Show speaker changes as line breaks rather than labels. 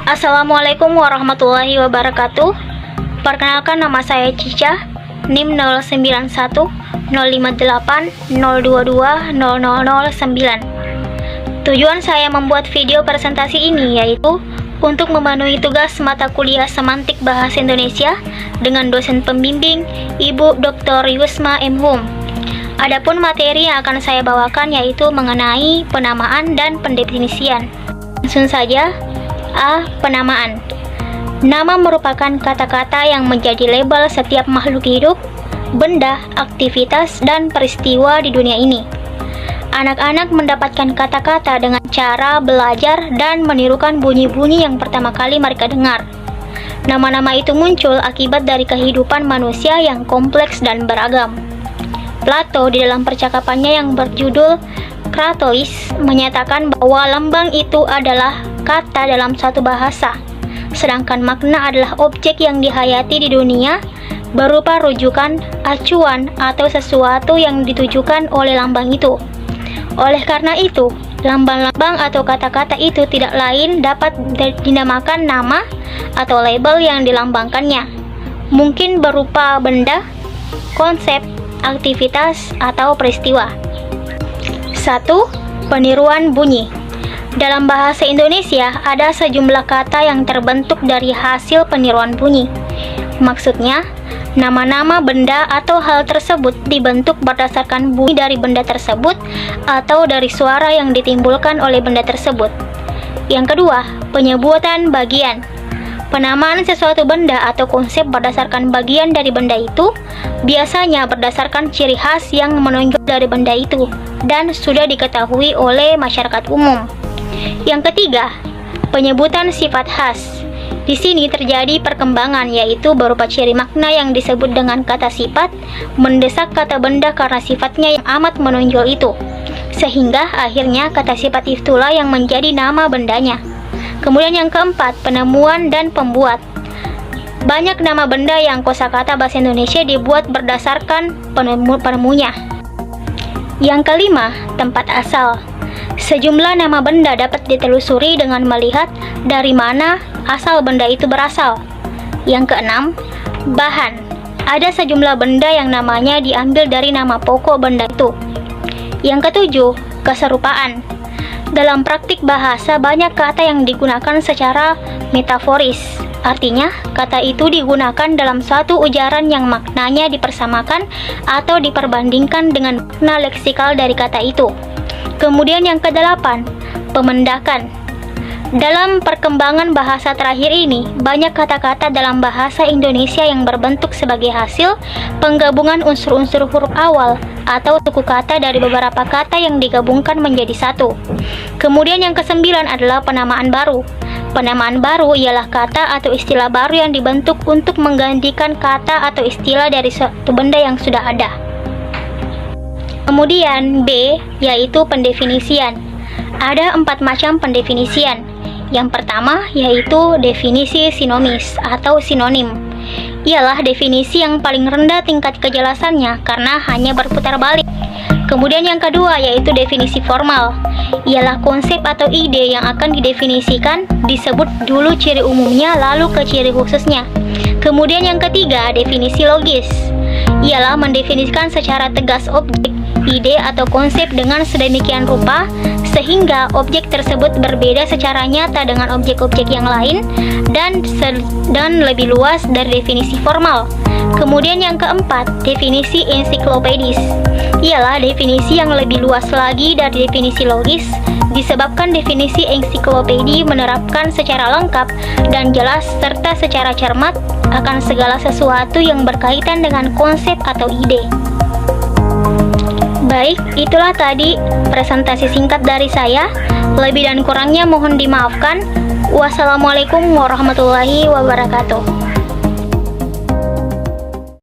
Assalamualaikum warahmatullahi wabarakatuh. Perkenalkan, nama saya Cica, NIM 09105802200009. Tujuan saya membuat video presentasi ini yaitu untuk memenuhi tugas mata kuliah Semantik Bahasa Indonesia dengan dosen pembimbing Ibu Dr. Yusma M. Hum. Adapun materi yang akan saya bawakan yaitu mengenai penamaan dan pendefinisian. Langsung saja. A. Penamaan. Nama merupakan kata-kata yang menjadi label setiap makhluk hidup, benda, aktivitas, dan peristiwa di dunia ini. Anak-anak mendapatkan kata-kata dengan cara belajar dan menirukan bunyi-bunyi yang pertama kali mereka dengar. Nama-nama itu muncul akibat dari kehidupan manusia yang kompleks dan beragam. Plato di dalam percakapannya yang berjudul Kratois menyatakan bahwa lambang itu adalah kata dalam suatu bahasa, sedangkan makna adalah objek yang dihayati di dunia berupa rujukan, acuan, atau sesuatu yang ditujukan oleh lambang itu. Oleh karena itu, lambang-lambang atau kata-kata itu tidak lain dapat dinamakan nama atau label yang dilambangkannya. Mungkin berupa benda, konsep, aktivitas, atau peristiwa. 1. Peniruan bunyi. Dalam bahasa Indonesia ada sejumlah kata yang terbentuk dari hasil peniruan bunyi. Maksudnya, nama-nama benda atau hal tersebut dibentuk berdasarkan bunyi dari benda tersebut atau dari suara yang ditimbulkan oleh benda tersebut. Yang kedua, penyebutan bagian. Penamaan sesuatu benda atau konsep berdasarkan bagian dari benda itu biasanya berdasarkan ciri khas yang menonjol dari benda itu dan sudah diketahui oleh masyarakat umum. Yang ketiga, penyebutan sifat khas. Di sini terjadi perkembangan yaitu berupa ciri makna yang disebut dengan kata sifat mendesak kata benda karena sifatnya yang amat menonjol itu, sehingga akhirnya kata sifat itulah yang menjadi nama bendanya. Kemudian yang keempat, penemuan dan pembuat. Banyak nama benda yang kosakata bahasa Indonesia dibuat berdasarkan penemunya. Yang kelima, tempat asal. Sejumlah nama benda dapat ditelusuri dengan melihat dari mana asal benda itu berasal. Yang keenam, bahan. Ada sejumlah benda yang namanya diambil dari nama pokok benda itu. Yang ketujuh, keserupaan. Dalam praktik bahasa banyak kata yang digunakan secara metaforis. Artinya, kata itu digunakan dalam suatu ujaran yang maknanya dipersamakan atau diperbandingkan dengan makna leksikal dari kata itu. Kemudian yang kedelapan, pemendakan. Dalam perkembangan bahasa terakhir ini, banyak kata-kata dalam bahasa Indonesia yang berbentuk sebagai hasil penggabungan unsur-unsur huruf awal atau suku kata dari beberapa kata yang digabungkan menjadi satu. Kemudian yang kesembilan adalah penamaan baru. Penamaan baru ialah kata atau istilah baru yang dibentuk untuk menggantikan kata atau istilah dari suatu benda yang sudah ada. Kemudian B, yaitu pendefinisian. Ada 4 macam pendefinisian. Yang pertama yaitu definisi sinonis atau sinonim. Ialah definisi yang paling rendah tingkat kejelasannya karena hanya berputar balik. Kemudian yang kedua yaitu definisi formal. Ialah konsep atau ide yang akan didefinisikan, disebut dulu ciri umumnya lalu ke ciri khususnya. Kemudian yang ketiga, definisi logis. Ialah mendefinisikan secara tegas objek, ide atau konsep dengan sedemikian rupa sehingga objek tersebut berbeda secara nyata dengan objek-objek yang lain dan lebih luas dari definisi formal. Kemudian yang keempat, definisi ensiklopedis. Ialah definisi yang lebih luas lagi dari definisi logis disebabkan definisi ensiklopedi menerapkan secara lengkap dan jelas serta secara cermat akan segala sesuatu yang berkaitan dengan konsep atau ide. Baik, itulah tadi presentasi singkat dari saya. Lebih dan kurangnya mohon dimaafkan. Wassalamualaikum warahmatullahi wabarakatuh.